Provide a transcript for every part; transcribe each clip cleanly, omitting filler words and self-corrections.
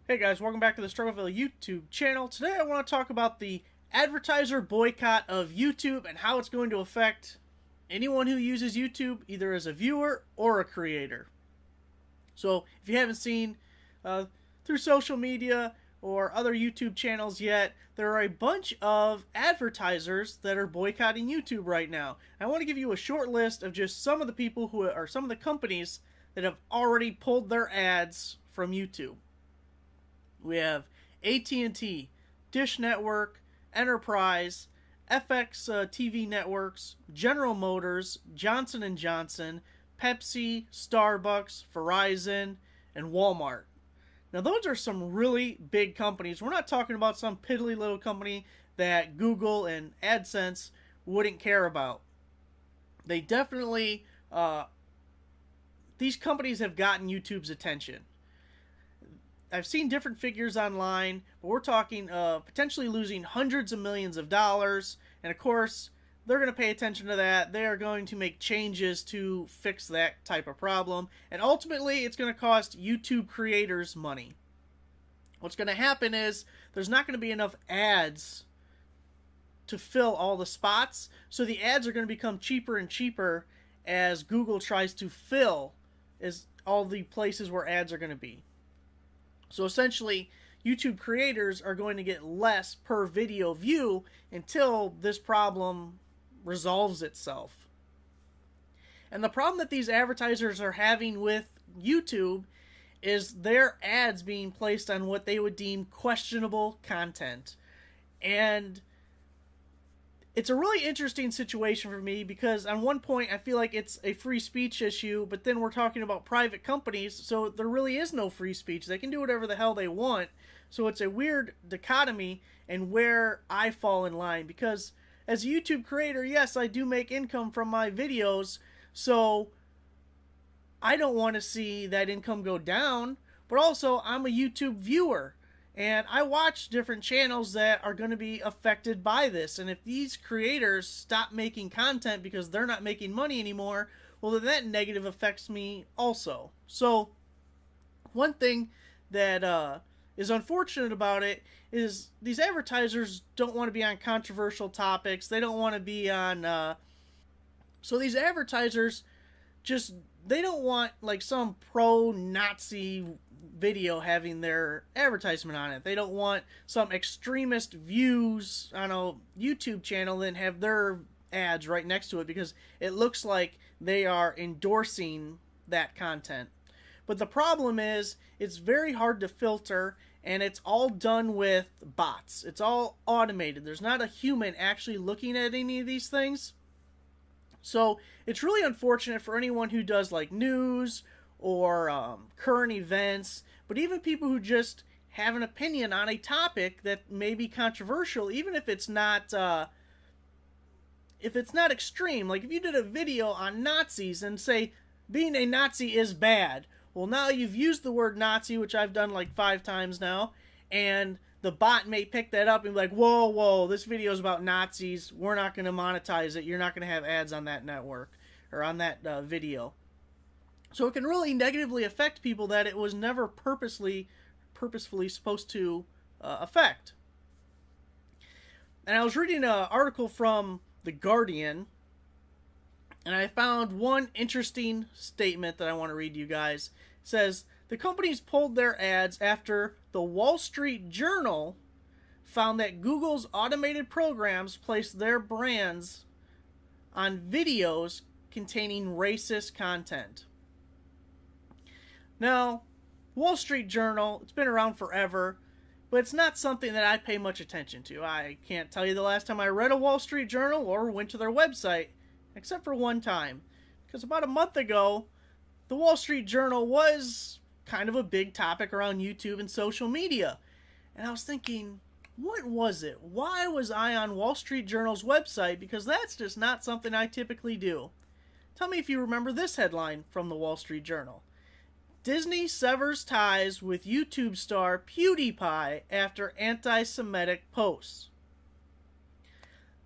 Hey guys, welcome back to the Struggleville YouTube channel. Today I want to talk about the advertiser boycott of YouTube and how it's going to affect anyone who uses YouTube either as a viewer or a creator. So if you haven't seen through social media or other YouTube channels yet, there are a bunch of advertisers that are boycotting YouTube right now. I want to give you a short list of just some of the people who are some of the companies that have already pulled their ads from YouTube. We have AT&T, Dish Network, Enterprise, FX TV Networks, General Motors, Johnson & Johnson, Pepsi, Starbucks, Verizon, and Walmart. Now those are some really big companies. We're not talking about some piddly little company that Google and AdSense wouldn't care about. They definitely, these companies have gotten YouTube's attention. I've seen different figures online, but we're talking potentially losing hundreds of millions of dollars. And of course, they're going to pay attention to that. They are going to make changes to fix that type of problem. And ultimately, it's going to cost YouTube creators money. What's going to happen is there's not going to be enough ads to fill all the spots. So the ads are going to become cheaper and cheaper as Google tries to fill all the places where ads are going to be. So essentially, YouTube creators are going to get less per video view until this problem resolves itself. And the problem that these advertisers are having with YouTube is their ads being placed on what they would deem questionable content. And it's a really interesting situation for me because on one point I feel like it's a free speech issue, but then we're talking about private companies, so there really is no free speech. They can do whatever the hell they want. So it's a weird dichotomy and where I fall in line, because as a YouTube creator, yes, I do make income from my videos, so I don't want to see that income go down, but also I'm a YouTube viewer. And I watch different channels that are going to be affected by this. And if these creators stop making content because they're not making money anymore, well, then that negative affects me also. So one thing that is unfortunate about it is these advertisers don't want to be on controversial topics. They don't want to be on... So these advertisers they don't want like some pro-Nazi video having their advertisement on it. They don't want some extremist views on a YouTube channel then have their ads right next to it because it looks like they are endorsing that content. But the problem is it's very hard to filter, and it's all done with bots. It's all automated. There's not a human actually looking at any of these things. So it's really unfortunate for anyone who does like news or current events, but even people who just have an opinion on a topic that may be controversial, even if it's not extreme. Like if you did a video on Nazis and say being a Nazi is bad, well, now you've used the word Nazi, which I've done like 5 times now, and the bot may pick that up and be like, whoa, this video is about Nazis. We're not going to monetize it. You're not going to have ads on that network or on that video. So it can really negatively affect people that it was never purposefully supposed to affect. And I was reading an article from The Guardian, and I found one interesting statement that I want to read to you guys. It says, the companies pulled their ads after the Wall Street Journal found that Google's automated programs placed their brands on videos containing racist content. Now, Wall Street Journal, it's been around forever, but it's not something that I pay much attention to. I can't tell you the last time I read a Wall Street Journal or went to their website, except for one time. Because about a month ago, the Wall Street Journal was kind of a big topic around YouTube and social media. And I was thinking, what was it? Why was I on Wall Street Journal's website? Because that's just not something I typically do. Tell me if you remember this headline from the Wall Street Journal. Disney severs ties with YouTube star PewDiePie after anti-Semitic posts.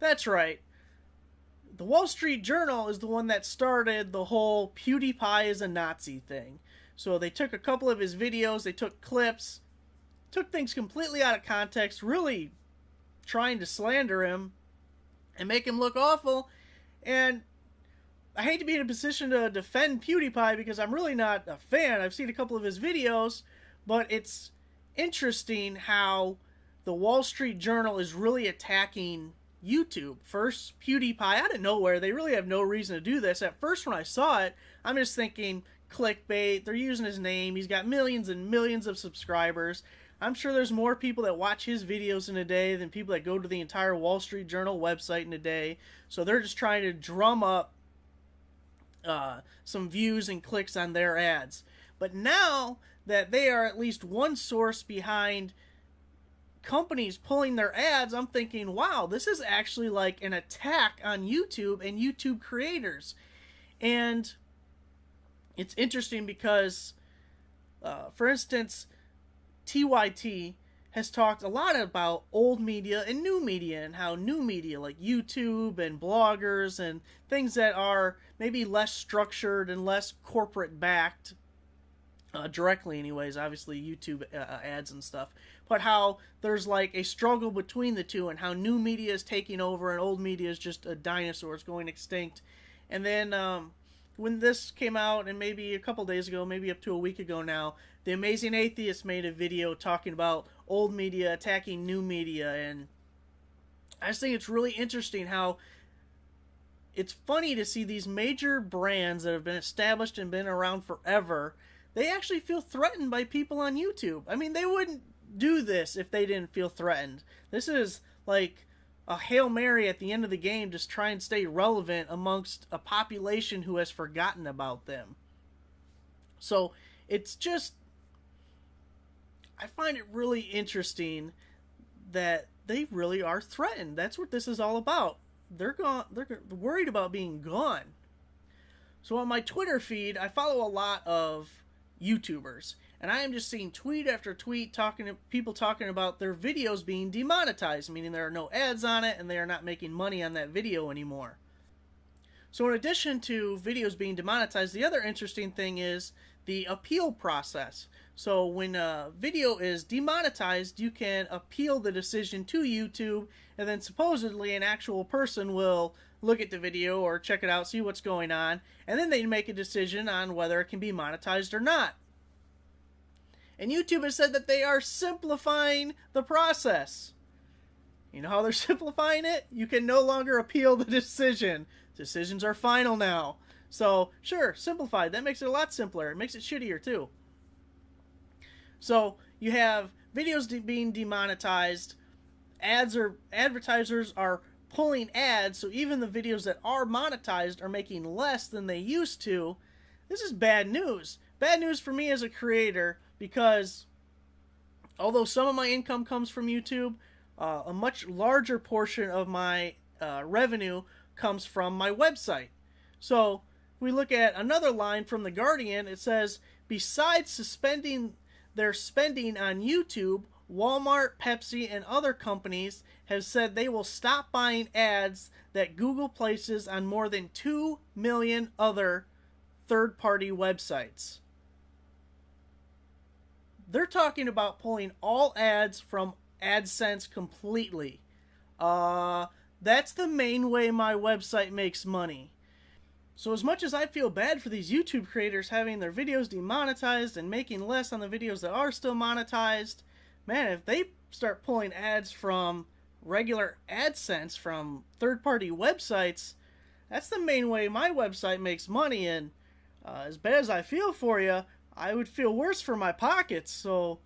That's right. The Wall Street Journal is the one that started the whole PewDiePie is a Nazi thing. So they took a couple of his videos, they took clips, took things completely out of context, really trying to slander him and make him look awful. And I hate to be in a position to defend PewDiePie because I'm really not a fan. I've seen a couple of his videos, but it's interesting how the Wall Street Journal is really attacking YouTube. First, PewDiePie out of nowhere. They really have no reason to do this. At first, when I saw it, I'm just thinking clickbait. They're using his name. He's got millions and millions of subscribers. I'm sure there's more people that watch his videos in a day than people that go to the entire Wall Street Journal website in a day. So they're just trying to drum up some views and clicks on their ads. But now that they are at least one source behind companies pulling their ads, I'm thinking, wow, this is actually like an attack on YouTube and YouTube creators. And it's interesting because, for instance, TYT has talked a lot about old media and new media, and how new media like YouTube and bloggers and things that are maybe less structured and less corporate backed, directly anyways, obviously YouTube ads and stuff, but how there's like a struggle between the two, and how new media is taking over and old media is just a dinosaur, it's going extinct. And then when this came out, and maybe a couple days ago, maybe up to a week ago now, The Amazing Atheist made a video talking about old media attacking new media. And I just think it's really interesting how it's funny to see these major brands that have been established and been around forever, they actually feel threatened by people on YouTube. I mean, they wouldn't do this if they didn't feel threatened. This is like a Hail Mary at the end of the game, just try and stay relevant amongst a population who has forgotten about them. So it's just, I find it really interesting that they really are threatened. That's what this is all about. They're worried about being gone. So on my Twitter feed, I follow a lot of YouTubers, and I am just seeing tweet after tweet people talking about their videos being demonetized, meaning there are no ads on it and they are not making money on that video anymore. So in addition to videos being demonetized, the other interesting thing is the appeal process. So when a video is demonetized, you can appeal the decision to YouTube, and then supposedly an actual person will look at the video or check it out, see what's going on, and then they make a decision on whether it can be monetized or not. And YouTube has said that they are simplifying the process. You know how they're simplifying it? You can no longer appeal the decision. Decisions are final now. So, sure, simplified. That makes it a lot simpler. It makes it shittier, too. So, you have videos being demonetized. Advertisers are pulling ads, so even the videos that are monetized are making less than they used to. This is bad news. Bad news for me as a creator, because although some of my income comes from YouTube, a much larger portion of my revenue comes from my website. So we look at another line from The Guardian. It says, besides suspending their spending on YouTube, Walmart, Pepsi, and other companies have said they will stop buying ads that Google places on more than 2 million other third-party websites. They're talking about pulling all ads from AdSense completely. That's the main way my website makes money. So as much as I feel bad for these YouTube creators having their videos demonetized and making less on the videos that are still monetized, man, if they start pulling ads from regular AdSense from third-party websites, that's the main way my website makes money. And as bad as I feel for you, I would feel worse for my pockets. So,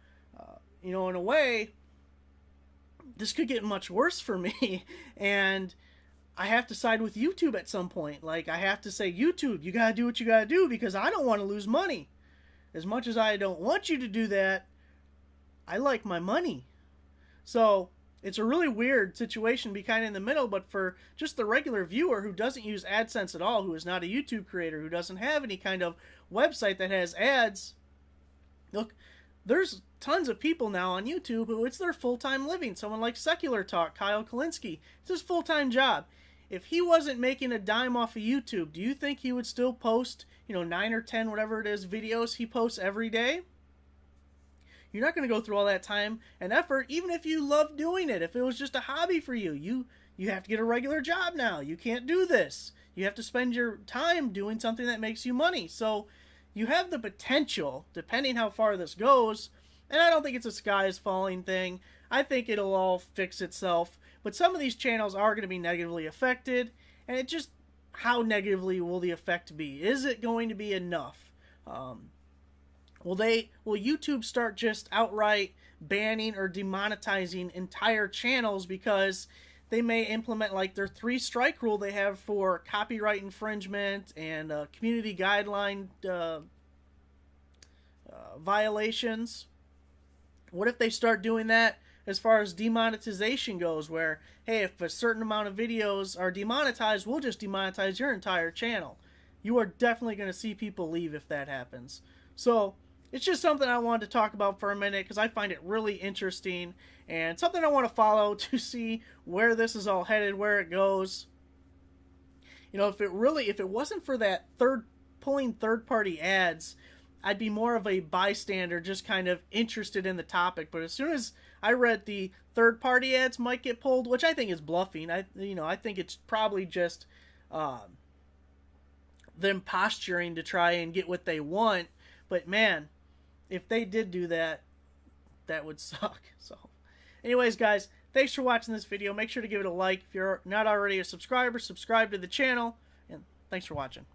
in a way, this could get much worse for me. And I have to side with YouTube at some point. Like, I have to say, YouTube, you gotta do what you gotta do, because I don't want to lose money. As much as I don't want you to do that, I like my money. So it's a really weird situation to be kind of in the middle, but for just the regular viewer who doesn't use AdSense at all, who is not a YouTube creator, who doesn't have any kind of website that has ads, look, there's tons of people now on YouTube who it's their full-time living. Someone like Secular Talk, Kyle Kalinske, it's his full-time job. If he wasn't making a dime off of YouTube, do you think he would still post, 9 or 10, whatever it is, videos he posts every day? You're not going to go through all that time and effort, even if you love doing it. If it was just a hobby for you, you have to get a regular job now. You can't do this. You have to spend your time doing something that makes you money. So you have the potential, depending how far this goes, and I don't think it's a sky is falling thing. I think it'll all fix itself. But some of these channels are going to be negatively affected, and it just, how negatively will the effect be? Is it going to be enough? Will YouTube start just outright banning or demonetizing entire channels because they may implement like their 3-strike rule they have for copyright infringement and community guideline violations? What if they start doing that as far as demonetization goes, where, hey, if a certain amount of videos are demonetized, we'll just demonetize your entire channel? You are definitely going to see people leave if that happens. So it's just something I wanted to talk about for a minute because I find it really interesting and something I want to follow to see where this is all headed, where it goes. You know, if it wasn't for that pulling third-party ads, I'd be more of a bystander, just kind of interested in the topic. But as soon as I read the third-party ads might get pulled, which I think is bluffing, I think it's probably just them posturing to try and get what they want. But man, if they did do that, that would suck. So anyways, guys, thanks for watching this video. Make sure to give it a like. If you're not already a subscriber, subscribe to the channel. And thanks for watching.